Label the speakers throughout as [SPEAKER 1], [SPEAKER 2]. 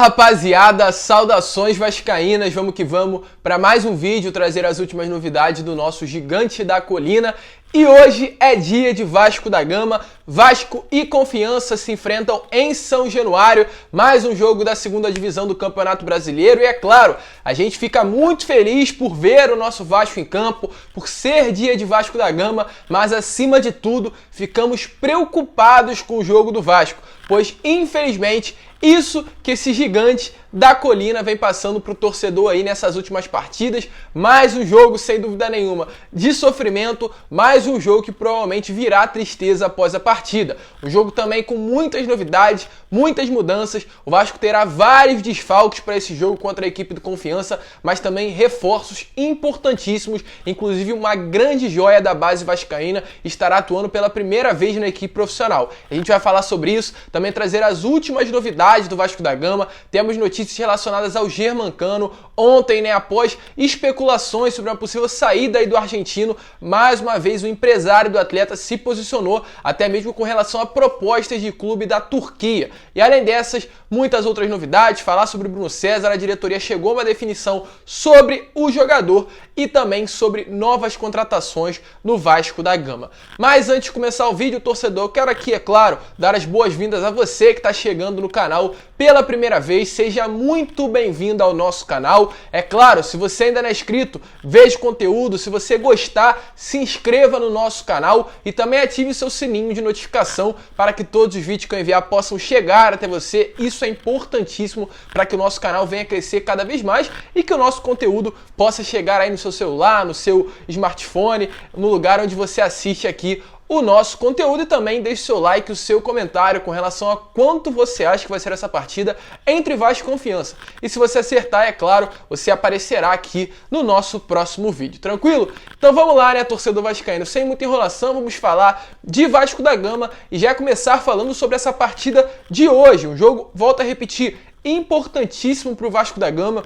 [SPEAKER 1] rapaziada, saudações vascaínas, vamos que vamos para mais um vídeo, trazer as últimas novidades do nosso gigante da colina. E hoje é dia de Vasco da Gama. Vasco e Confiança se enfrentam em São Januário, mais um jogo da segunda divisão do Campeonato Brasileiro. E é claro, a gente fica muito feliz por ver o nosso Vasco em campo, por ser dia de Vasco da Gama, mas acima de tudo, ficamos preocupados com o jogo do Vasco, pois infelizmente isso que esse gigante da colina vem passando para o torcedor aí nessas últimas partidas. Mais um jogo, sem dúvida nenhuma, de sofrimento, mais um jogo que provavelmente virá tristeza após a partida. Um jogo também com muitas novidades, muitas mudanças. O Vasco terá vários desfalques para esse jogo contra a equipe do Confiança, mas também reforços importantíssimos, inclusive uma grande joia da base vascaína estará atuando pela primeira vez na equipe profissional. A gente vai falar sobre isso, também trazer as últimas novidades do Vasco da Gama. Temos notícias relacionadas ao Germancano. Ontem, após especulações sobre uma possível saída aí do argentino, mais uma vez o empresário do atleta se posicionou, até mesmo com relação a propostas de clube da Turquia. E além dessas, muitas outras novidades, falar sobre Bruno César, a diretoria chegou a uma definição sobre o jogador e também sobre novas contratações no Vasco da Gama. Mas antes de começar o vídeo, torcedor, eu quero aqui, é claro, dar as boas-vindas a você que está chegando no canal pela primeira vez. Seja muito bem-vindo ao nosso canal. É claro, se você ainda não é inscrito, veja o conteúdo. Se você gostar, se inscreva no nosso canal e também ative o seu sininho de notificação para que todos os vídeos que eu enviar possam chegar até você. Isso é importantíssimo para que o nosso canal venha crescer cada vez mais e que o nosso conteúdo possa chegar aí no seu celular, no seu smartphone, no lugar onde você assiste aqui o nosso conteúdo. E também deixe seu like, o seu comentário com relação a quanto você acha que vai ser essa partida entre Vasco e Confiança. E se você acertar, é claro, você aparecerá aqui no nosso próximo vídeo, tranquilo? Então vamos lá, torcedor vascaíno, sem muita enrolação, vamos falar de Vasco da Gama e já começar falando sobre essa partida de hoje. Um jogo, volto a repetir, importantíssimo para o Vasco da Gama.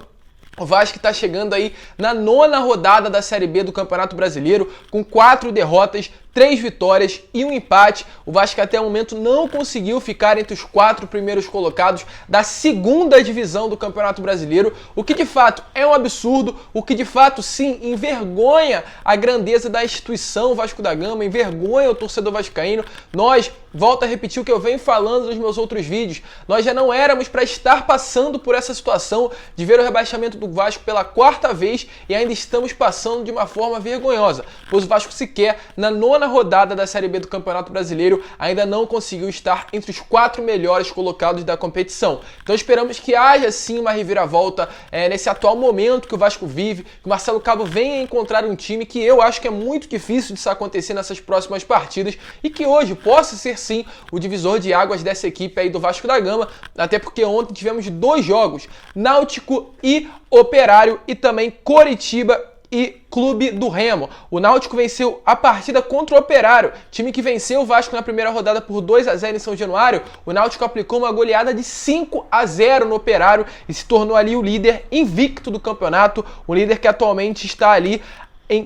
[SPEAKER 1] O Vasco está chegando aí na 9ª rodada da Série B do Campeonato Brasileiro, com 4 derrotas, 3 vitórias e um empate. O Vasco até o momento não conseguiu ficar entre os 4 primeiros colocados da segunda divisão do Campeonato Brasileiro, o que de fato é um absurdo, o que de fato sim envergonha a grandeza da instituição Vasco da Gama, envergonha o torcedor vascaíno. Nós, volto a repetir o que eu venho falando nos meus outros vídeos, nós já não éramos para estar passando por essa situação de ver o rebaixamento do Vasco pela 4ª vez e ainda estamos passando de uma forma vergonhosa, pois o Vasco sequer na 9ª rodada da Série B do Campeonato Brasileiro ainda não conseguiu estar entre os 4 melhores colocados da competição. Então esperamos que haja sim uma reviravolta nesse atual momento que o Vasco vive, que o Marcelo Cabo venha encontrar um time que eu acho que é muito difícil disso acontecer nessas próximas partidas e que hoje possa ser sim o divisor de águas dessa equipe aí do Vasco da Gama, até porque ontem tivemos 2 jogos, Náutico e Operário e também Coritiba e Clube do Remo. O Náutico venceu a partida contra o Operário, time que venceu o Vasco na primeira rodada por 2-0 em São Januário. O Náutico aplicou uma goleada de 5-0 no Operário e se tornou ali o líder invicto do campeonato, o líder que atualmente está ali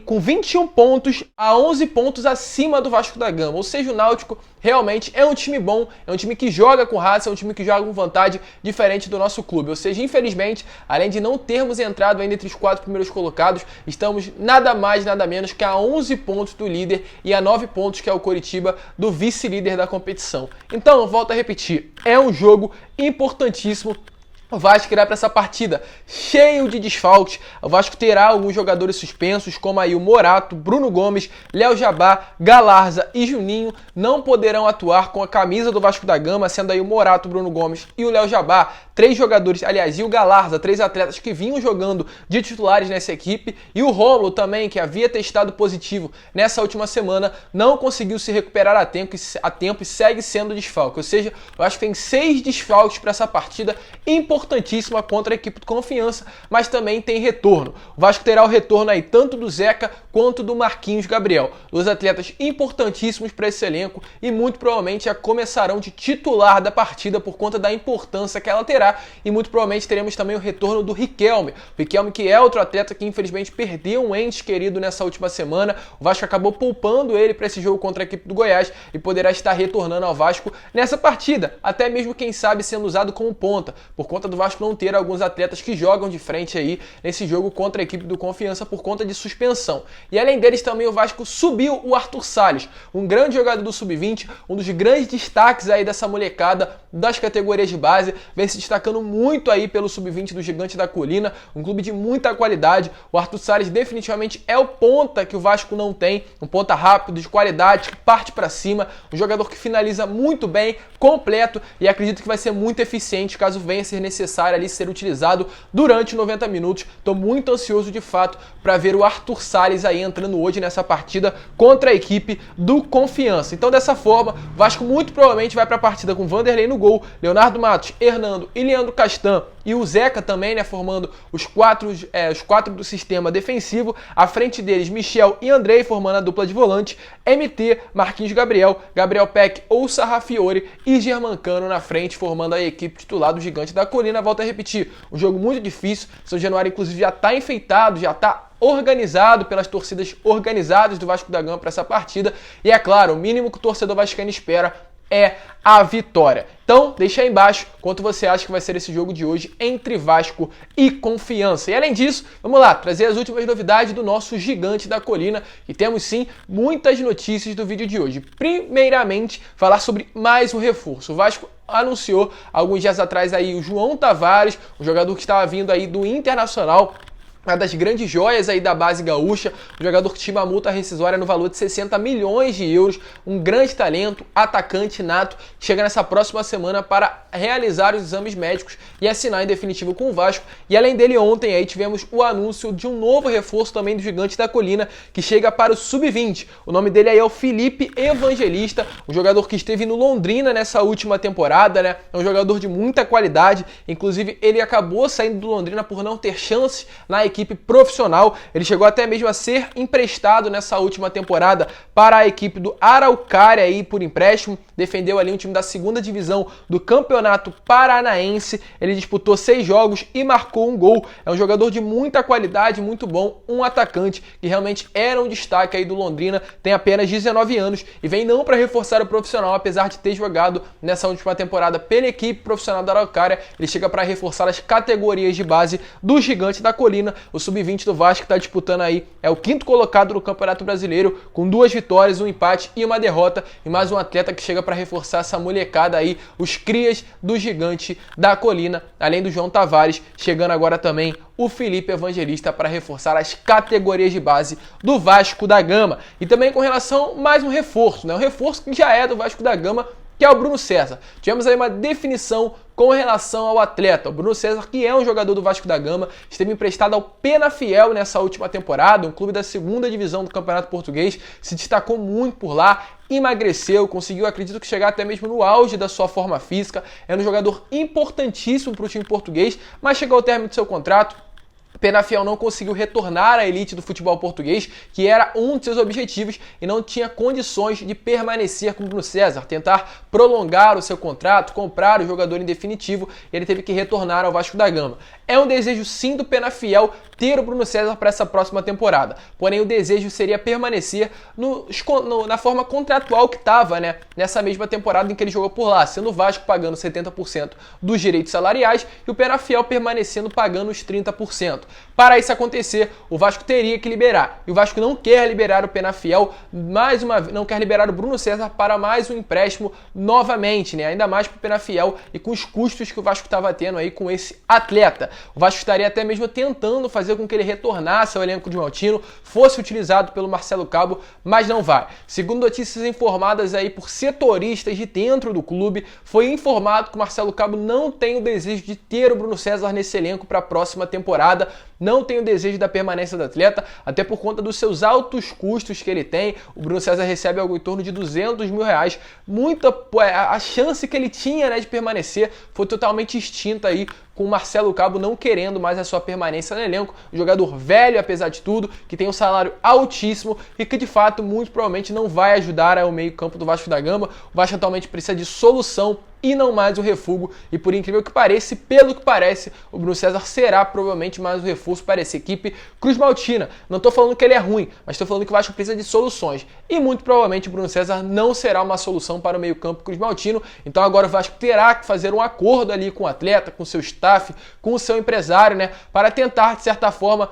[SPEAKER 1] com 21 pontos a 11 pontos acima do Vasco da Gama. Ou seja, o Náutico realmente é um time bom, é um time que joga com raça, é um time que joga com vontade, diferente do nosso clube. Ou seja, infelizmente, além de não termos entrado ainda entre os 4 primeiros colocados, estamos nada mais, nada menos que a 11 pontos do líder e a 9 pontos que é o Coritiba, do vice-líder da competição. Então, volto a repetir, é um jogo importantíssimo. O Vasco irá para essa partida cheio de desfalques. O Vasco terá alguns jogadores suspensos, como aí o Morato, Bruno Gomes, Léo Jabá, Galarza e Juninho não poderão atuar com a camisa do Vasco da Gama, sendo aí o Morato, Bruno Gomes e o Léo Jabá 3 jogadores, aliás, e o Galarza, 3 atletas que vinham jogando de titulares nessa equipe, e o Rômulo também, que havia testado positivo nessa última semana, não conseguiu se recuperar a tempo e segue sendo desfalque. Ou seja, eu acho que tem 6 desfalques para essa partida importantíssima contra a equipe de Confiança, mas também tem retorno. O Vasco terá o retorno aí tanto do Zeca quanto do Marquinhos Gabriel, 2 atletas importantíssimos para esse elenco e muito provavelmente já começarão de titular da partida por conta da importância que ela terá recuperar e muito provavelmente teremos também o retorno do Riquelme. O Riquelme, que é outro atleta que infelizmente perdeu um ente querido nessa última semana. O Vasco acabou poupando ele para esse jogo contra a equipe do Goiás e poderá estar retornando ao Vasco nessa partida, até mesmo quem sabe sendo usado como ponta, por conta do Vasco não ter alguns atletas que jogam de frente aí nesse jogo contra a equipe do Confiança por conta de suspensão. E além deles também o Vasco subiu o Arthur Salles, um grande jogador do Sub-20, um dos grandes destaques aí dessa molecada das categorias de base, vem se destacando muito aí pelo Sub-20 do Gigante da Colina, um clube de muita qualidade. O Arthur Salles definitivamente é o ponta que o Vasco não tem, um ponta rápido, de qualidade, que parte para cima, um jogador que finaliza muito bem, completo, e acredito que vai ser muito eficiente caso venha a ser necessário ali ser utilizado durante 90 minutos. Estou muito ansioso de fato para ver o Arthur Salles aí entrando hoje nessa partida contra a equipe do Confiança. Então dessa forma, o Vasco muito provavelmente vai para a partida com Vanderlei no gol, Leonardo Matos, Hernando e Leandro Castan e o Zeca também, né, formando os quatro do sistema defensivo. À frente deles, Michel e Andrei formando a dupla de volante, MT, Marquinhos Gabriel, Gabriel Peck ou Sarrafiore e Germancano na frente, formando a equipe titular do Gigante da Colina. Volto a repetir, um jogo muito difícil. São Januário inclusive já está enfeitado, já está organizado pelas torcidas organizadas do Vasco da Gama para essa partida. E é claro, o mínimo que o torcedor vascaíno espera é a vitória. Então, deixa aí embaixo quanto você acha que vai ser esse jogo de hoje entre Vasco e Confiança. E além disso, vamos lá, trazer as últimas novidades do nosso Gigante da Colina. E temos sim muitas notícias do vídeo de hoje. Primeiramente, falar sobre mais um reforço. O Vasco anunciou alguns dias atrás aí o João Tavares, um jogador que estava vindo aí do Internacional, uma das grandes joias aí da base gaúcha, um jogador que tinha uma multa rescisória no valor de 60 milhões de euros, um grande talento, atacante nato, que chega nessa próxima semana para realizar os exames médicos e assinar em definitivo com o Vasco. E além dele, ontem aí tivemos o anúncio de um novo reforço também do Gigante da Colina, que chega para o Sub-20. O nome dele aí é o Felipe Evangelista, um jogador que esteve no Londrina nessa última temporada, né? É um jogador de muita qualidade, inclusive ele acabou saindo do Londrina por não ter chances na equipe profissional. Ele chegou até mesmo a ser emprestado nessa última temporada para a equipe do Araucária aí por empréstimo, defendeu ali um time da segunda divisão do Campeonato Paranaense. Ele disputou 6 jogos e marcou um gol. É um jogador de muita qualidade, muito bom, um atacante que realmente era um destaque aí do Londrina, tem apenas 19 anos e vem não para reforçar o profissional, apesar de ter jogado nessa última temporada pela equipe profissional da Araucária. Ele chega para reforçar as categorias de base do Gigante da Colina. O Sub-20 do Vasco está disputando aí, é o 5º colocado no Campeonato Brasileiro, com 2 vitórias, um empate e uma derrota, e mais um atleta que chega para reforçar essa molecada aí, os crias do Gigante da Colina, além do João Tavares, chegando agora também o Felipe Evangelista para reforçar as categorias de base do Vasco da Gama. E também com relação a mais um reforço, né? Um reforço que já é do Vasco da Gama, que é o Bruno César. Tivemos aí uma definição com relação ao atleta. O Bruno César, que é um jogador do Vasco da Gama, esteve emprestado ao Penafiel nessa última temporada, um clube da segunda divisão do Campeonato Português, se destacou muito por lá, emagreceu, conseguiu, acredito que chegar até mesmo no auge da sua forma física, era um jogador importantíssimo para o time português, mas chegou ao término do seu contrato. Penafiel não conseguiu retornar à elite do futebol português, que era um de seus objetivos, e não tinha condições de permanecer com o Bruno César, tentar prolongar o seu contrato, comprar o jogador em definitivo, e ele teve que retornar ao Vasco da Gama. É um desejo sim do Penafiel ter o Bruno César para essa próxima temporada, porém o desejo seria permanecer na forma contratual que estava, né, nessa mesma temporada em que ele jogou por lá, sendo o Vasco pagando 70% dos direitos salariais e o Penafiel permanecendo pagando os 30%. Para isso acontecer, o Vasco teria que liberar. E o Vasco não quer liberar o Penafiel não quer liberar o Bruno César para mais um empréstimo novamente, né? Ainda mais para o Penafiel e com os custos que o Vasco estava tendo aí com esse atleta. O Vasco estaria até mesmo tentando fazer com que ele retornasse ao elenco de Maltino, fosse utilizado pelo Marcelo Cabo, mas não vai. Segundo notícias informadas aí por setoristas de dentro do clube, foi informado que o Marcelo Cabo não tem o desejo de ter o Bruno César nesse elenco para a próxima temporada. Não tem o desejo da permanência do atleta, até por conta dos seus altos custos que ele tem. O Bruno César recebe algo em torno de 200 mil reais. A chance que ele tinha, né, de permanecer foi totalmente extinta aí com o Marcelo Cabo não querendo mais a sua permanência no elenco. Um jogador velho, apesar de tudo, que tem um salário altíssimo e que de fato muito provavelmente não vai ajudar ao meio-campo do Vasco da Gama. O Vasco atualmente precisa de solução e não mais o refúgio, e por incrível que pareça, pelo que parece, o Bruno César será provavelmente mais um reforço para essa equipe cruzmaltina. Não estou falando que ele é ruim, mas estou falando que o Vasco precisa de soluções, e muito provavelmente o Bruno César não será uma solução para o meio-campo cruzmaltino. Então agora o Vasco terá que fazer um acordo ali com o atleta, com o seu staff, com o seu empresário, né, para tentar, de certa forma,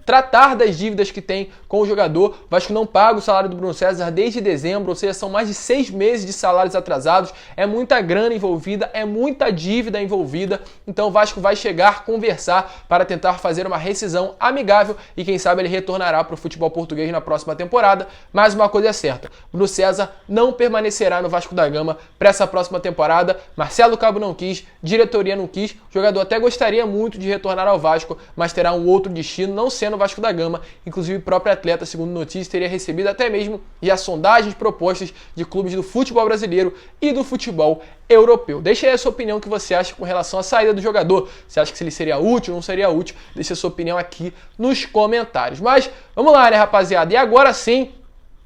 [SPEAKER 1] tratar das dívidas que tem com o jogador. O Vasco não paga o salário do Bruno César desde dezembro, ou seja, são mais de 6 meses de salários atrasados, é muita grana envolvida, é muita dívida envolvida, então o Vasco vai chegar, conversar para tentar fazer uma rescisão amigável e quem sabe ele retornará para o futebol português na próxima temporada. Mas uma coisa é certa, Bruno César não permanecerá no Vasco da Gama para essa próxima temporada. Marcelo Cabo não quis, diretoria não quis, o jogador até gostaria muito de retornar ao Vasco, mas terá um outro destino, não sendo Vasco da Gama. Inclusive o próprio atleta, segundo notícias, teria recebido até mesmo já sondagens, propostas de clubes do futebol brasileiro e do futebol europeu. Deixa aí a sua opinião, o que você acha com relação à saída do jogador. Você acha que ele seria útil ou não seria útil? Deixa a sua opinião aqui nos comentários. Mas vamos lá, né, rapaziada? E agora sim,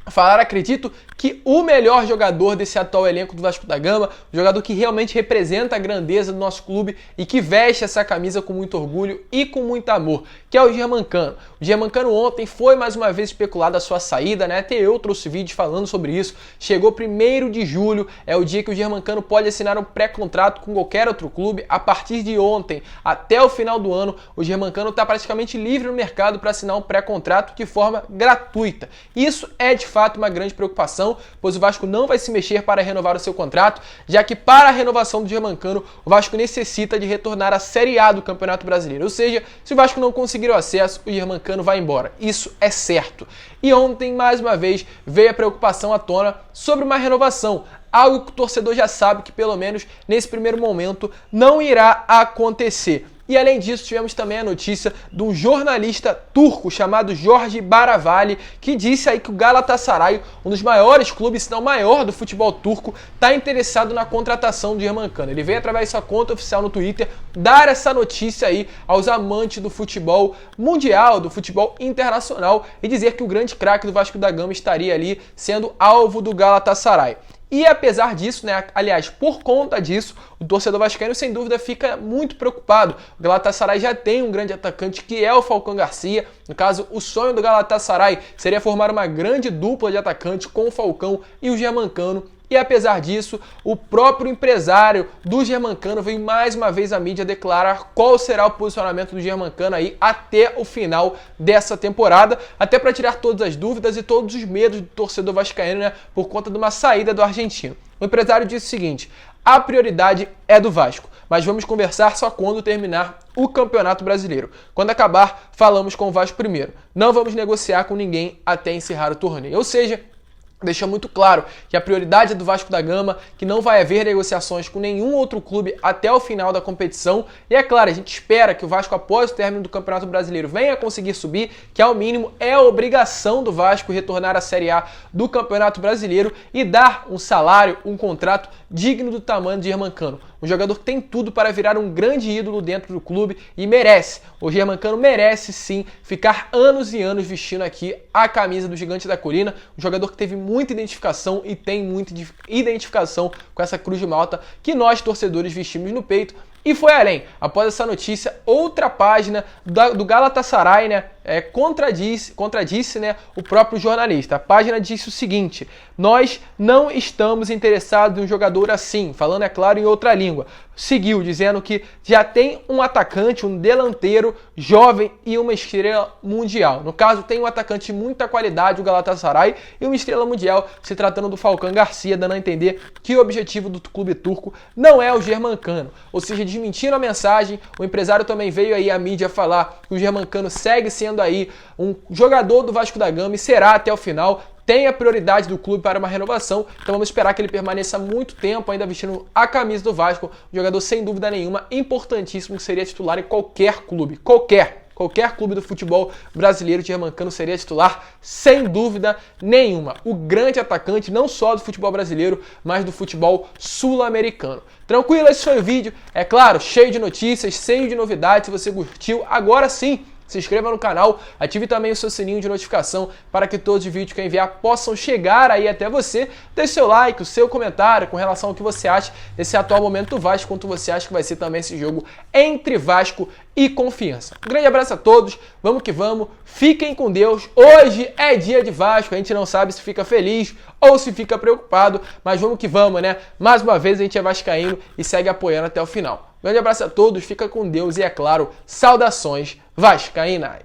[SPEAKER 1] falar, acredito, que o melhor jogador desse atual elenco do Vasco da Gama, um jogador que realmente representa a grandeza do nosso clube e que veste essa camisa com muito orgulho e com muito amor, que é o Germancano. O Germancano ontem foi mais uma vez especulado a sua saída, né? Até eu trouxe vídeo falando sobre isso. Chegou 1º de julho, é o dia que o Germancano pode assinar um pré-contrato com qualquer outro clube. A partir de ontem até o final do ano, o Germancano está praticamente livre no mercado para assinar um pré-contrato de forma gratuita. Isso é de fato uma grande preocupação, pois o Vasco não vai se mexer para renovar o seu contrato, já que para a renovação do Germancano, o Vasco necessita de retornar à Série A do Campeonato Brasileiro. Ou seja, se o Vasco não conseguir o acesso, o Germancano vai embora. Isso é certo. E ontem, mais uma vez, veio a preocupação à tona sobre uma renovação. Algo que o torcedor já sabe que, pelo menos nesse primeiro momento, não irá acontecer. E além disso, tivemos também a notícia de um jornalista turco chamado Jorge Baravalli, que disse aí que o Galatasaray, um dos maiores clubes, se não maior do futebol turco, está interessado na contratação do Germancano. Ele veio através de sua conta oficial no Twitter dar essa notícia aí aos amantes do futebol mundial, do futebol internacional, e dizer que o grande craque do Vasco da Gama estaria ali sendo alvo do Galatasaray. E apesar disso, né, aliás, por conta disso, o torcedor vascaíno sem dúvida fica muito preocupado. O Galatasaray já tem um grande atacante que é o Falcão Garcia. No caso, o sonho do Galatasaray seria formar uma grande dupla de atacante com o Falcão e o Germancano. E apesar disso, o próprio empresário do Germancano veio mais uma vez à mídia declarar qual será o posicionamento do Germancano aí até o final dessa temporada, até para tirar todas as dúvidas e todos os medos do torcedor vascaíno, né, por conta de uma saída do argentino. O empresário disse o seguinte: a prioridade é do Vasco, mas vamos conversar só quando terminar o Campeonato Brasileiro. Quando acabar, falamos com o Vasco primeiro. Não vamos negociar com ninguém até encerrar o torneio. Ou seja, deixa muito claro que a prioridade é do Vasco da Gama, que não vai haver negociações com nenhum outro clube até o final da competição. E é claro, a gente espera que o Vasco, após o término do Campeonato Brasileiro, venha conseguir subir, que ao mínimo é a obrigação do Vasco retornar à Série A do Campeonato Brasileiro e dar um salário, um contrato digno do tamanho de Germancano. Um jogador que tem tudo para virar um grande ídolo dentro do clube e merece. O Germancano merece sim ficar anos e anos vestindo aqui a camisa do Gigante da Colina. Um jogador que teve muita identificação e tem muita identificação com essa cruz de malta que nós torcedores vestimos no peito. E foi além. Após essa notícia, outra página do Galatasaray, né, contradisse, né, o próprio jornalista. A página disse o seguinte: nós não estamos interessados em um jogador assim, falando, é claro, em outra língua. Seguiu dizendo que já tem um atacante, um delanteiro jovem e uma estrela mundial. No caso, tem um atacante de muita qualidade, o Galatasaray, e uma estrela mundial, se tratando do Falcão Garcia, dando a entender que o objetivo do clube turco não é o Germancano. Ou seja, desmentindo a mensagem, o empresário também veio aí à mídia falar que o Germancano segue sendo aí um jogador do Vasco da Gama e será até o final. Tem a prioridade do clube para uma renovação, então vamos esperar que ele permaneça muito tempo ainda vestindo a camisa do Vasco, um jogador sem dúvida nenhuma importantíssimo que seria titular em qualquer clube, qualquer. qualquer clube do futebol brasileiro, Germancano seria titular sem dúvida nenhuma. O grande atacante não só do futebol brasileiro, mas do futebol sul-americano. Tranquilo, esse foi o vídeo. É claro, cheio de notícias, cheio de novidades. Se você curtiu, agora sim, se inscreva no canal, ative também o seu sininho de notificação para que todos os vídeos que eu enviar possam chegar aí até você. Deixe seu like, o seu comentário com relação ao que você acha desse atual momento do Vasco, quanto você acha que vai ser também esse jogo entre Vasco e Confiança. Um grande abraço a todos, vamos que vamos, fiquem com Deus. Hoje é dia de Vasco, a gente não sabe se fica feliz ou se fica preocupado, mas vamos que vamos, né? Mais uma vez a gente é vascaíno e segue apoiando até o final. Grande abraço a todos, fica com Deus e, é claro, saudações vascaínas!